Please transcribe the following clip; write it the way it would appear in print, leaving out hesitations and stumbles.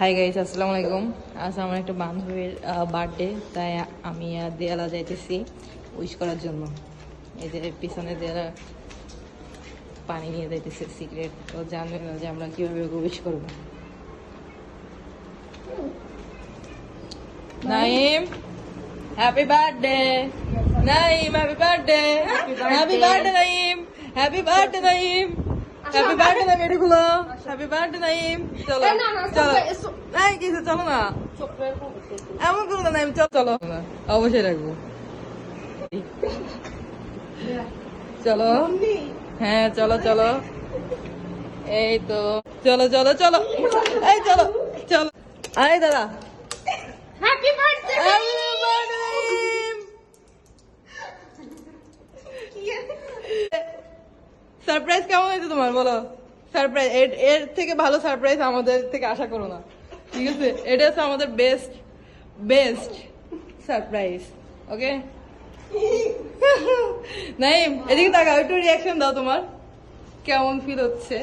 Hi guys, আসসালামু আলাইকুম। আজ আমার একটা বান্ধবীর বার্থডে, তাই আমি আর দেয়ালা যাইতেছি উইশ করার জন্য। এই যে পিছনে দেয়ালা পানি নিয়ে যাইতেছে, সিক্রেট। ও জানবে না যে আমরা কিভাবে ওকে উইশ করবো। Naim, happy birthday. Naim, happy birthday. Happy birthday Naim, happy birthday Naim, happy birthday Naim. এটা খুলো, হ্যাপি বার্থডে নাইম। চলো চলো, এই কিছু চলো না, এমন করো না নাইম। চলো চলো, অবশ্যই রাখবো। চলো, হ্যাঁ চলো চলো, এই তো চলো চলো চলো, এই চলো চলো। আরে দাদা, হ্যাপি বার্থডে। সারপ্রাইজ কেমন হয়েছে তোমার, বলো? সারপ্রাইজ, এর থেকে ভালো সারপ্রাইজ আমাদের থেকে আশা করো না, ঠিক আছে? এটা হচ্ছে আমাদের বেস্ট বেস্ট সারপ্রাইজ। ওকে নাইম, এদিকে তাকাও, একটু রিয়াকশন দাও, তোমার কেমন ফিল হচ্ছে?